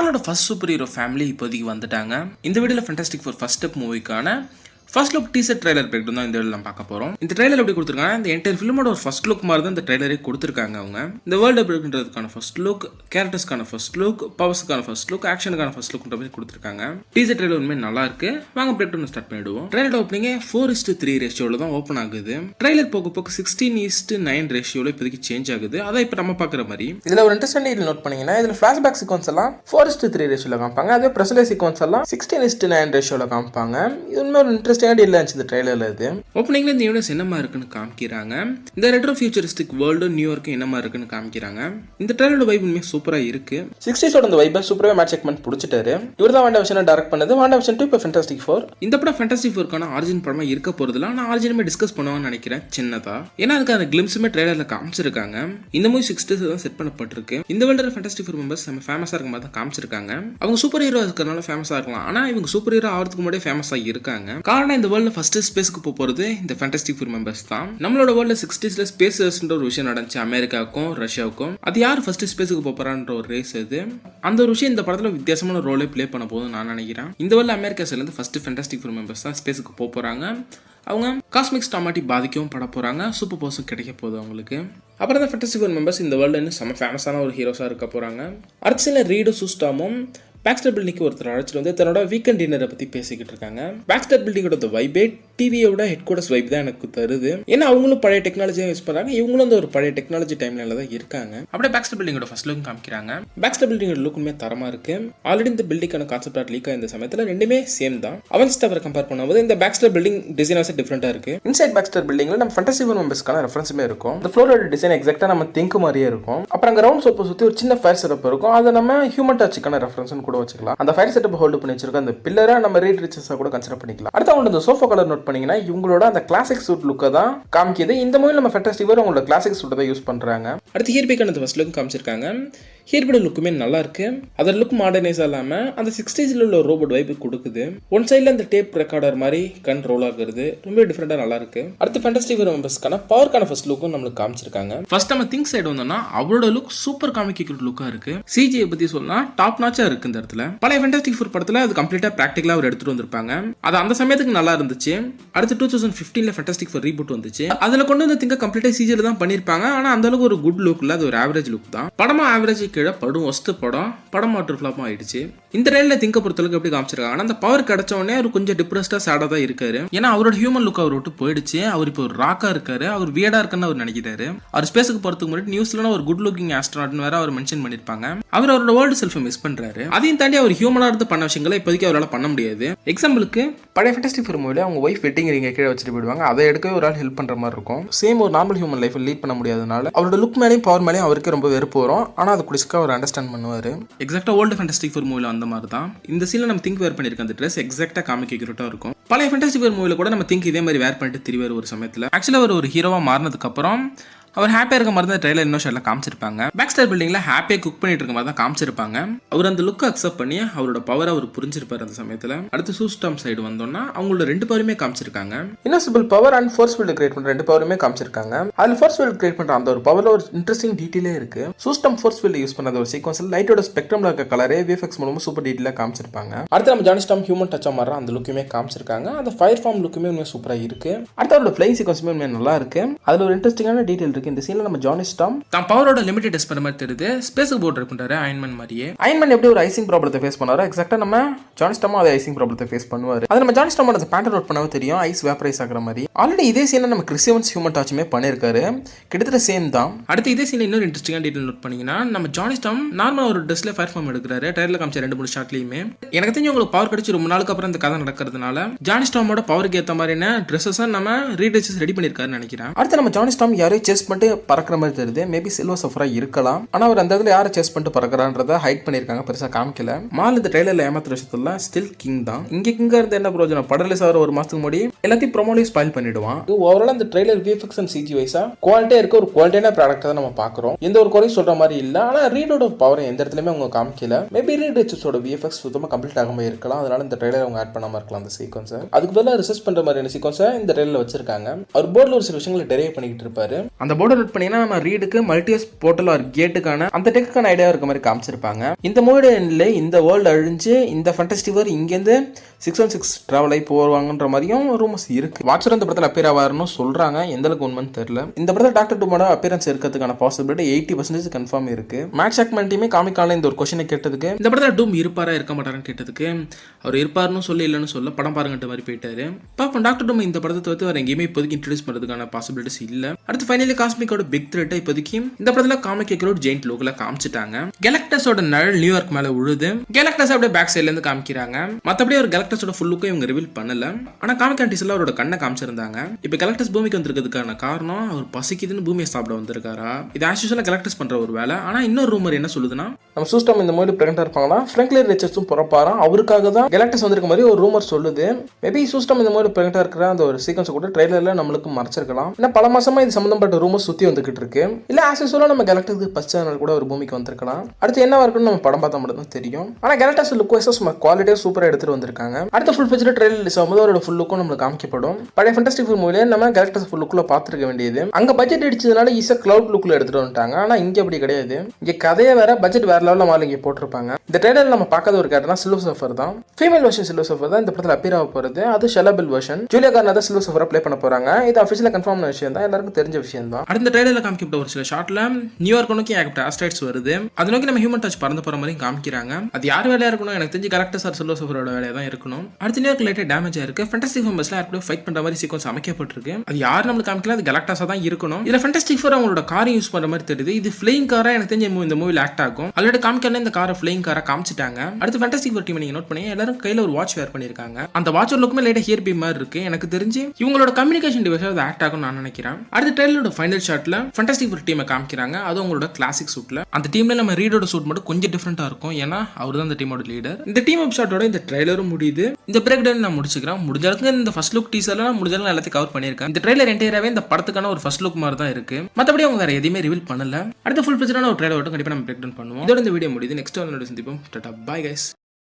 மார்வலோட first super hero family இப்போதைக்கு வந்துட்டாங்க. இந்த வீடியோவில் ஃபேண்டாஸ்டிக் ஃபோர் ஃபர்ஸ்ட் ஸ்டெப் மூவிக்கான first look teaser trailer break தான் இந்த வீடியோவில் பார்க்க போகிறோம். இந்த ட்ரைலர் எப்படி கொடுத்துருக்காங்க, இந்த என்டையர் ஃபிலிமோட ஒரு ஃபர்ஸ்ட் லுக் மாதிரி தான் இந்த ட்ரைலரே கொடுத்துருக்காங்க. அவங்க இந்த வேர்ல்டு எப்படி இருக்குன்றதுக்கான ஃபர்ஸ்ட் லுக், கேரக்டர்ஸ்க்கான ஃபர்ஸ்ட் லுக், பவர்ஸ்க்கான ஃபர்ஸ்ட் லுக், ஆக்ஷனுக்கான ஃபர்ஸ்ட் லுக்ன்ற மாதிரி கொடுத்துருக்காங்க. டீசர் ட்ரைலர் உண்மையாக நல்லா இருக்கு. வாங்க பிரேக் டவுன் ஸ்டார்ட் பண்ணிடுவோம். ட்ரைலர் ஓப்பனிங்கே 4:3 ரேஷியோவில் தான் ஓப்பன் ஆகுது. ட்ரைலர் போக போக 16:9 ரேஷியோவில் இப்போதைக்கு சேஞ்ச் ஆகுது. அதான் இப்போ நம்ம பார்க்குற மாதிரி. இதில் ஒரு இன்ட்ரெஸ்டிங் டீடைல் நோட் பண்ணீங்கன்னா, இதில் ஃபிளாஷ்பேக் சீக்வன்ஸ் எல்லாம் 4:3 ரேஷியோவில் காமிப்பாங்க. அதே பிரசன்ட் சீக்வன்ஸ் எல்லாம் 16:9 ரேஷியோவில் காமிப்பாங்க. இது உண்மை ஒரு இன்ட்ரெஸ்டிங்காக டீல் இருந்துச்சு இந்த ட்ரைலர்ல. இது ஓப்பனிங்ல இந்த யூனிவர்ஸ் என்னமா இருக்குன்னு காமிக்கிறாங்க. இந்த ரெட்ரோ ஃபியூச்சரிஸ்டிக் வேர்ல்டு நியூயார்க் என்னமா இருக்குன்னு காமிக்கிறாங்க. இந்த ட்ரைலரோட வைப் உண்மையாக சூப்பரா இருக்கு. 60s அந்த வைபை சூப்பராக மேட்ச் செக்மெண்ட் பிடிச்சிட்டாரு. இவர் தான் வாண்டாவிஷனை டைரக்ட் பண்ணது. வாண்டாவிஷன் 2 இப்போ ஃபேண்டாஸ்டிக் 4. இந்த படம் ஃபேண்டாஸ்டிக் 4க்கான ஆரிஜின் படமா இருக்க போறதுல நான் ஆரிஜினுமே டிஸ்கஸ் பண்ணுவான்னு நினைக்கிறேன் சின்னதா. ஏன்னா அதுக்கான கிளிம்ஸுமே ட்ரைலர்ல காமிச்சிருக்காங்க. இந்த மூவி 60s தான் செட் பண்ணப்பட்டிருக்கு. இந்த வேர்ல்டு ஃபேண்டாஸ்டிக் 4 மெம்பர்ஸ் நம்ம ஃபேமஸா இருக்க மாதிரி தான் காமிச்சிருக்காங்க. அவங்க சூப்பர் ஹீரோ இருக்கிறனால ஃபேமஸா இருக்கலாம். ஆனா இவங்க சூப்பர் ஹீரோ ஆகிறதுக்கு முன்னாடியே ஃபேமஸா இருக்காங்க. காரணம் இந்த வேர்ல்டு ஃபர்ஸ்ட் ஸ்பேஸ்க்கு போறது இந்த ஃபேண்டாஸ்டிக் 4 மெம்பர்ஸ் தான். நம்மளோட வேர்ல்ட்ல 60sல ஸ்பேஸ் ரேஸ்ன்ற ஒரு விஷயம் நடந்துச்சு அமெரிக்காவுக்கும் ரஷ்யாவுக்கும். அது யார் ஃபர்ஸ்ட் ஸ்பேஸ்க்கு போறான்ற ஒரு ரேஸ் அது. அந்த ஒரு விஷயம் இந்த படத்துல வித்தியாசமான ரோலே பிளே பண்ண போகுதுன்னு நான் நினைக்கிறேன். இந்த வேர்ல்ட்ல அமெரிக்கா சைடுல இருந்து ஃபர்ஸ்ட் ஃபேண்டாஸ்டிக் 4 மெம்பர்ஸ் தான் ஸ்பேஸ்க்கு போறாங்க. அவங்க காஸ்மிக் ஸ்டாமாட்டி பாதிக்கவும் பட போறாங்க. சூப்பர் பவர்ஸும் கிடைக்க போகுது அவங்களுக்கு. அப்புறம் தான் ஃபேண்டாஸ்டிக் 4 மெம்பர்ஸ் இந்த வேர்ல்டு இன்னும் செம்ம ஃபேமஸான ஒரு ஹீரோஸா இருக்க போறாங்க. அடுத்த சில ரீடு சூஸ்டாமும் பேக்ஸ்டர் பில்டிங்க்கு ஒருத்தர் அழைச்சிட்டு வந்து தன்னோட வீக்கெண்ட் டின்னரை பற்றி பேசிக்கிட்டு இருக்காங்க. பேக்ஸ்டர் பில்டிங்கோட வைபே டிவியோட ஹெட் குவார்டர்ஸ் வைப் தான் எனக்கு தருது. ஏன்னா அவங்களும் பழைய டெக்னாலஜியை யூஸ் பண்ணுறாங்க. இவங்களும் அந்த ஒரு பழைய டெக்னாலஜி டைம்ல தான் இருக்காங்க. அப்படியே பேக்ஸ்டர் பில்டிங்கோட ஃபர்ஸ்ட் லுக் காமிக்கிறாங்க. பேக்ஸ்டர் பில்டிங்கோட லுக்குமே தரமா இருக்கு. ஆல்ரெடி இந்த பில்டிங்கான கான்செப்ட் ஆர்ட் லீக் இந்த சமயத்தில் ரெண்டுமே சேம் தான். அவன்ஸ் டவரை கம்பேர் பண்ணும்போது இந்த பேக்ஸ்டர் பில்டிங் டிசைனாஸே டிஃப்ரெண்டாக இருக்கு. இன்சைட் பேக்ஸ்டர் பில்டிங்ல நம்ம ஃபேண்டாஸ்டிக் 4 மெம்பர்ஸ்க்கான ரெஃபரன்ஸுமே இருக்கும். இந்த ஃப்ளோரோட டிசைன் எக்ஸாக்டா நம்ம திங்க் மாதிரியே இருக்கும். அப்புறம் அங்கே ரவுண்ட் சோப்பை சுற்றி ஒரு சின்ன ஃபயர் செட்டப் இருக்கும். அதை நம்ம ஹியூமன் டச்சுக்கான ரெஃபரன்ஸ்னு கூட வச்சுக்கலாம். அந்த ஃபயர் செட்டப் ஹோல்ட் பண்ணி வச்சிருக்க அந்த பில்லரை நம்ம ரீட் ரிச்சஸா கூட கன்சிடர் பண்ணிக்கலாம். அடுத்து அவங்க இந்த சோஃபா கலர் நோட் பண்ணீங்கன்னா இவங்களோட அந்த கிளாசிக் சூட் லுக்கை தான் காமிக்குது. இந்த மூவில நம்ம ஃபேண்டாஸ்டிக் 4 அவங்களோட கிளாசிக் சூட்டை தான் யூஸ் பண்றாங்க. அடுத்து ஹீர்பேக்கான ஃபர்ஸ்ட் லுக் காமிச்சிருக்காங்க. ஹீர்பேட லுக்குமே நல்லா இருக்கு. அதோட லுக் மாடர்னைஸ் இல்லாம அந்த 60sல உள்ள ரோபோட் வைப் கொடுக்குது. ஒன் சைட்ல அந்த டேப் ரெக்கார்டர் மாதிரி கன் ரோல் ஆகுறது ரொம்ப டிஃபரெண்டா நல்லா இருக்கு. அடுத்து ஃபேண்டாஸ்டிக் 4 மெம்பர்ஸ்க்கான பவர்க்கான ஃபர்ஸ்ட் லுக்கும் நம்மளுக்கு காமிச்சிருக்காங்க. ஃபர்ஸ்ட் நம்ம திங்க் சைடு வந்தோம்னா அவரோட லுக் சூப்பர் காமிக் லுக்கா இருக்கு. சிஜியை பத்தி சொன்னா டாப் நாச்சா இருக்கு இந்த இடத்துல. பழைய ஃபேண்டாஸ்டிக் 4 படத்துல அது கம்ப்ளீட்டா பிராக்டிகலா அவர் எடுத்துட்டு வந்திருப்பாங்க. அது அந்த சமயத்துக்கு நல்லா இருந்துச்சு. அடுத்து 2015ல ஃபேண்டாஸ்டிக் 4 ரீபூட் வந்துச்சு. அதுல கொண்டு வந்து திங்க கம்ப்ளீட்டா சிஜில தான் பண்ணிருப்பாங்க. ஆனா அந்த அளவுக்கு ஒரு குட் லுக் இல்ல. அது ஒரு ஆவரேஜ் லுக் தான். படமா ஆவரேஜ் கீழே படும் ஒஸ்ட் படம் மாற்று ஃபிளாப்பும் ஆயிடுச்சு. இந்த ட்ரெயில திங்க பொறுத்தளவுக்கு எப்படி காமிச்சிருக்காங்க, அந்த பவர் கிடைச்ச உடனே அவர் கொஞ்சம் டிப்ரெஸ்டா சேடா தான் இருக்காரு. ஏன்னா அவரோட ஹியூமன் லுக் அவர் விட்டு போயிடுச்சு. அவர் இப்போ ஒரு ராக்கா இருக்காரு. அவர் வியர்டா இருக்குன்னு அவர் நினைக்கிறாரு. அவர் ஸ்பேஸுக்கு போறதுக்கு முன்னாடி நியூஸ்ல ஒரு குட் லுக்கிங் ஆஸ்ட்ரோனாட்னு வேற அவர் மென்ஷன் பண்ணிருப்பாங்க. அவர் அவரோட வேர்ல்டு செல்ஃபை மிஸ் பண்றாரு. அதையும் தாண்டி அவர் ஹியூமனா இருந்து பண்ண விஷயங்களை இப்போதைக்கு அவரால் பண்ண முடியாது. எக்ஸாம்பிளுக்கு பழைய ஃபேண்டாஸ்டிக் 4 மூவில அவங்க ஒய்ஃப் வெட்டிங் ரிங்கை கீழே வச்சுட்டு போயிடுவாங்க. அதை எடுக்கவே ஒரு ஆள் ஹெல்ப் பண்ற மாதிரி இருக்கும். சேம் ஒரு நார்மல் ஹியூமன் லைஃப் லீட் பண்ண முடியாதனால அவரோட லுக் மேலேயும் பவர் மேலேயும் அவருக்கு ரொம்ப வெறுப்பு வரும். ஆனா அது குடிச்சுக்க அவர் அண்டர்ஸ்டாண்ட் பண்ணுவாரு. எக்ஸாக்டா ஓல்டு ஃபேண்டாஸ்டிக் 4 மூவில அந்த மாதிரி தான் இந்த சீன்ல நம்ம திங்க் வேர் பண்ணிருக்க அந்த ட்ரெஸ் எக்ஸாக்டா காமிக் அக்யூரேட்டா இருக்கும். பழைய ஃபேண்டாஸ்டிக் 4 மூவில கூட நம்ம திங்க் இதே மாதிரி வேர் பண்ணிட்டு திரிவார் ஒரு சமயத்துல. ஆக்சுவலா அவர் ஒரு ஹீரோவா மாறினதுக்கு அப்புறம் அவர் ஹாப்பியா இருக்க மாதிரி தான் ட்ரைலர் இன்னும் ஷாட்ல காமிச்சிருப்பாங்க. பேக்ஸ்டர் பில்டிங்ல ஹாப்பியா குக் பண்ணிட்டு இருக்க மாதிரி தான் காமிச்சிருப்பாங்க. அவர் அந்த லுக் அக்செப்ட் பண்ணி அவரோட பவர் அவர் புரிஞ்சிருப்பாரு அந்த சமயத்துல. அடுத்து சூஸ்டாம் சைடு வந்தோம்னா அவங்களோட ரெண்டு பவருமே காமிச்சிருக்காங்க. Invisible power and force field create பண்ற ரெண்டு பவருமே காமிச்சிருக்காங்க. அதுல ஃபோர்ஸ் ஃபீல்ட் கிரியேட் பண்ற அந்த ஒரு பவர்ல ஒரு இன்ட்ரெஸ்டிங் டீடைலே இருக்கு. சூஸ்டாம் ஃபோர்ஸ் ஃபீல்ட் யூஸ் பண்ணத ஒரு சீக்வன்ஸ்ல லைட்டோட ஸ்பெக்ட்ரம்ல இருக்க கலரே விஎஃப்எக்ஸ் மூலமா சூப்பர் டீடைலா காமிச்சிருப்பாங்க. அடுத்து நம்ம ஜானி ஸ்டாம் ஹியூமன் டச்சா மாற அந்த லுக்குமே காமிச்சிருக்காங்க. அந்த ஃபயர் ஃபார்ம் லுக்குமே இன்னும் சூப்பரா இருக்கு. அடுத்து அவரோட ஃப்ளைங் சீக்வன்ஸுமே நல்லா இருக்கு. அதுல ஒரு இன்ட்ரெஸ்டிங்கான டீடைல் இருக்கு. இந்த சீன்ல நம்ம ஜானி ஸ்டாம் தான் பவரோட லிமிட்டட் டெஸ்ட் பண்ண மாதிரி தெரியுது. ஸ்பேஸ்க்கு போர்ட் இருக்குறாரு அயன்மேன் மாதிரியே. அயன்மேன் எப்படி ஒரு ஐசிங் ப்ராப்ளத்தை ஃபேஸ் பண்ணாரோ எக்ஸாக்ட்டா நம்ம ஜானி ஸ்டாமும் அதே ஐசிங் ப்ராப்ளத்தை ஃபேஸ் பண்ணுவாரு. அது நம்ம ஜானி ஸ்டாமோட பேட்டர்ன் நோட் பண்ணவே தெரியும். ஐஸ் வேப்பரைஸ் ஆகுற மாதிரி. ஆல்ரெடி இதே சீனை நம்ம கிறிஸ் எவன்ஸ் ஹியூமன் டச்சுமே பண்ணிருக்காரு. கிட்டத்தட்ட சேம் தான். அடுத்து இதே சீன் இன்னொரு இன்ட்ரெஸ்டிங்கான டீடைல் நோட் பண்ணீங்கன்னா நம்ம ஜானி ஸ்டாம் நார்மலா ஒரு ட்ரெஸ்ல ஃபயர் ஃபார்ம் எடுக்கிறாரு. ட்ரைலர்ல காமிச்ச 2-3 ஷாட்லயுமே எனக்கு தெரிஞ்சு உங்களுக்கு பவர் கிடைச்சு ரொம்ப நாளுக்கு அப்புறம் இந்த கதை நடக்கிறதுனால ஜானி ஸ்டாமோட பவருக்கு ஏற்ற மாதிரியான ட்ரெஸ்ஸஸ் நம்ம ரீடச்சஸ் ரெடி பண்ணிருக்காருன்னு நினைக்கிறேன். அடுத்து நம்ம ஜானி ஸ்டாம் யாரையும் சேஸ் பண்ணிட்டு பறக்கிற மாதிரி தெரியுது. மேபி சில்வர் சஃபரா இருக்கலாம். ஆனா அவர் அந்த இடத்துல யாரை சேஸ் பண்ணிட்டு பறக்குறான்றத ஹைட் பண்ணிருக்காங்க. பெருசா காமிக்கல. மால் இந்த ட்ரைலர்ல ஏமாத்துற விஷயத்துல ஸ்டில் கிங் தான். இங்க கிங்கா இருந்து என்ன பிரயோஜனம்? படம் ரிலீஸ் ஆகிற ஒரு மாசத்துக்கு முன்னாடி எல்லாத்தையும் ப்ரோமோலையும் ஸ்பாயில் பண்ணிடுவான். ஓவரால் இந்த ட்ரைலர் விஎஃப்எக்ஸ் அண்ட் சிஜி வைஸா குவாலிட்டியா இருக்க ஒரு குவாலிட்டியான ப்ராடக்ட் தான் நம்ம பாக்குறோம். எந்த ஒரு குறையும் சொல்ற மாதிரி இல்ல. ஆனா ரீடோட பவர் எந்த இடத்துலயுமே அவங்க காமிக்கல. மேபி ரீட் ரிச்சஸோட விஎஃப்எக்ஸ் சுத்தமா கம்ப்ளீட் ஆகாம இருக்கலாம். அதனால இந்த ட்ரைலர் அவங்க ஆட் பண்ணாம இருக்கலாம் அந்த சீக்வன்ஸ். அதுக்கு பதிலாக ரிசர்ச் பண்ற மாதிரியான சீக்வன்ஸை இந்த ட்ரைலர்ல வச்சிருக்காங்க. அவர் போர்ட்ல ஒரு சில விஷயங்களை டெரைவ் பண்ணிட்டு இருப்பாரு. அந்த போர்டை நோட் பண்ணீங்கன்னா நம்ம ரீடுக்கு மல்டிவர்ஸ் போர்ட்டல் ஒரு கேட்டுக்கான அந்த டெக்குக்கான ஐடியா இருக்க மாதிரி காமிச்சிருப்பாங்க. இந்த மூவில இந்த வேர்ல்டு அழிஞ்சு இந்த ஃபேண்டஸ்டிக் வேர்ல்டு இங்கேருந்து 616 டிராவல் ஆகி போவாங்கன்ற மாதிரியும் ரூமர்ஸ் இருக்கு. வாட்சர் இந்த படத்தில் அப்பியர் ஆவாருன்னு சொல்றாங்க, எந்த அளவுக்கு உண்மைன்னு தெரியல. இந்த படத்தில் டாக்டர் டூமோட அப்பியரன்ஸ் இருக்கிறதுக்கான பாசிபிலிட்டி 80% கன்ஃபார்ம் இருக்கு. மேக்ஸ் ஆக்மன் டீமே காமிக்கான இந்த ஒரு கொஸ்டினை கேட்டதுக்கு இந்த படத்தில் டூம் இருப்பாரா இருக்க மாட்டாரான்னு கேட்டதுக்கு அவர் இருப்பாருன்னு சொல்லி இல்லைன்னு சொல்ல படம் பாருங்கன்ற மாதிரி போயிட்டாரு. பாப்போம் டாக்டர் டூம் இந்த படத்தை தவிர்த்து வேற எங்கேயுமே இப்போதைக்கு இன்ட்ரடியூஸ் பண்ணுறதுக்கான பாசிபிலிட்டிஸ் இல்ல. அடுத்து ஃபைனலி காஸ்மிக்கோட பிக் த்ரெட்டை இப்போதைக்கு இந்த படத்தில் காமிக் எக்ரோட் ஜெயிண்ட் லோக்கில் காமிச்சிட்டாங்க. கேலக்டஸோட நிழல் நியூயார்க் மேல உழுது கேலக்டஸ் அப்படியே பேக் சைட்ல இருந்து காமிக்கிறாங்க. மற்றபடி ஒரு கேலக்டஸோட ஃபுல் லுக்கை இவங்க ரிவீல் பண்ணல. ஆனா காமிக் ஆன்டிஸ்ல அவரோட கண்ணை காமிச்சிருந்தாங்க. இப்போ கேலக்டஸ் பூமிக்கு வந்திருக்கிறதுக்கான காரணம் அவர் பசிக்குதுன்னு பூமியை சாப்பிட வந்திருக்காரா. இது ஆக்சுவலா கேலக்டஸ் பண்ற ஒரு வேலை. ஆனா இன்னொரு ரூமர் என்ன சொல்லுதுன்னா நம்ம சூஸ்டம் இந்த மூவில பிரெக்னென்ட்டா இருப்பாங்களா, ஃப்ராங்க்லின் ரிச்சர்ட்ஸும் பிறப்பாராம், அவருக்காக தான் கேலக்டஸ் வந்திருக்க மாதிரி ஒரு ரூமர் சொல்லுது. மேபி சூஸ்டம் இந்த மூவில பிரெக்னென்ட்டா இருக்கிற அந்த ஒரு சீக்வன்ஸ் கூட ட்ரெய்லர்ல நம்மளுக்கு மறைச்சிருக்கலாம். ஏன்னா பல மாசமா இது சம்பந்தப்பட்ட ரூமர் சுத்தி வந்துகிட்டு இருக்கு. இல்ல ஆக்சுவலா நம்ம கேலக்டஸ்க்கு ஃபர்ஸ்ட் சேனல் கூட ஒரு பூமிக்கு வந்திருக்கலாம். அடுத்து என்ன இருக்குன்னு நம்ம படம் பார்த்தா மட்டும் தான் தெரியும். ஆனா கேலக்டஸ் லுக் வைஸா சும்மா குவாலிட்டியா சூப்பரா எடுத்துட்டு வந்திருக்காங்க. அடுத்த ஃபுல் ஃபீச்சர் ட்ரெய்லர் ரிலீஸ் ஆகும்போது அவரோட ஃபுல் லுக்கும் நம்மளுக்கு காமிக்கப்படும். பழைய ஃபேண்டஸ்டிக் ஃபோர் மூவில நம்ம கேலக்டஸ் ஃபுல் லுக்ல பாத்துருக்க வேண்டியது. அங்க பட்ஜெட் அடிச்சதுனால ஈஸியா கிளவுட் லுக்ல எடுத்துட்டு வந்துட்டாங்க. ஆனா இங்க அப்படி கிடையாது. இங்க கதையை வேற பட்ஜெட் வேற லெவல்ல மால இங்க போட்டிருப்பாங்க. இந்த ட்ரெய்லர் நம்ம பார்க்காத ஒரு கேரக்டர்னா சில்வர் சர்ஃபர் தான். ஃபீமேல் வெர்ஷன் சில்வர் சர்ஃபர் தான் இந்த படத்துல அப்பியர் ஆக போறது. அது ஷெலபில் வெர்ஷன். ஜூலியா கார்னர் தான் சில்வர் சர்ஃபரை ப்ளே பண்ண போறாங்க. இது அஃபிஷியலா கன்ஃபார்ம் விஷயம் தான், எல்லாருக்கும் தெரிஞ்ச விஷயம் தான். அடுத்த ட்ரெய்லர்ல காமிக்கப்பட்ட ஒரு சில ஷாட்ல நியூயார்க் நோக்கி ஏகப்பட்ட ஆஸ்ட்ராய்ட்ஸ் வருது. அது நோக்கி நம்ம ஹியூமன் டச் பறந்து போற மாதிரி காமிக்கிறாங்க. அது யார் வேலையா இருக்கணும் எனக்கு தெரிஞ்சு கேலக்டஸ் ஆர் சில்வர் சர்ஃபரோட வேலையா தான் இருக்கணும். அடுத்த நியூயார்க் லைட்டா டேமேஜ் ஆயிருக்கு. ஃபேண்டஸ்டிக் ஃபோர் பஸ்ல யாருக்கும் ஃபைட் பண்ற மாதிரி சீக்வன்ஸ் அமைக்கப்பட்டிருக்கு. அது யார் நம்மளுக்கு காமிக்கல, அது கேலக்டஸா தான் இருக்கணும். இதுல ஃபேண்டஸ்டிக் ஃபோர் அவங்களோட காரை யூஸ் பண்ற மாதிரி தெரியுது. இது ஃப்ளையிங் காரா எனக்கு தெரிஞ்ச இந்த மூவில ஆக்ட் ஆகும். ஆல்ரெடி காமிக்கல இந்த காரை ஃப்ளையிங் காரா காமிச்சிட்டாங்க. அடுத்து ஃபேண்டஸ்டிக் ஃபோர் டீம் நீங்க நோட் பண்ணி எல்லாரும் கையில ஒரு வாட்ச் வேர் பண்ணிருக்காங்க. அந்த வாட்ச் லுக்குமே லைட்டா ஹியர் பீம் மாதிரி இருக்கு. எனக்கு தெரிஞ்சு இவங்களோட கம்யூனிகேஷன் டிவைஸ் அது ஆக்ட் ஆகும் நான் நினைக்கிறேன். அடுத்த ட்ரெய்லரோட ஃபைனல் ஷாட்ல ஃபேண்டஸ்டிக் ஃபோர் டீமை காமிக்கிறாங்க. அது அவங்களோட கிளாசிக் சூட்ல. அந்த டீம்ல நம்ம ரீடோட சூட் மட்டும் கொஞ்சம் டிஃபரெண்டா இருக்கும். ஏன்னா அவர் தான் அந்த டீமோட லீடர். இந்த டீம் அப் ஷாட்டோட இந்த ட்ரெய்லரும் முடியுது. இந்த பிரேக் டவுன் நான் முடிச்சுக்கிறேன். முடிஞ்ச அளவுக்கு இந்த ஃபர்ஸ்ட் லுக் டீசர்ல முடிஞ்ச அளவுக்கு எல்லாத்தையும் கவர் பண்ணிருக்கேன். இந்த ட்ரெய்லர் என்டையராவே இந்த படத்துக்கான ஒரு ஃபர்ஸ்ட் லுக் மாதிரி தான் இருக்கு. மத்தபடி அவங்க வேற எதையுமே ரிவீல் பண்ணல. அடுத்த ஃபுல் ஃபிளெஜ்டான ஒரு ட்ரெய்லர் மட்டும் கண்டிப்பா நம்ம பிரேக் டவுன் பண்ணுவோம். இதோட இந்த வீடியோ முடியுது. நெக்ஸ்ட் வீடியோல சந்திப்போம். Tata bye guys.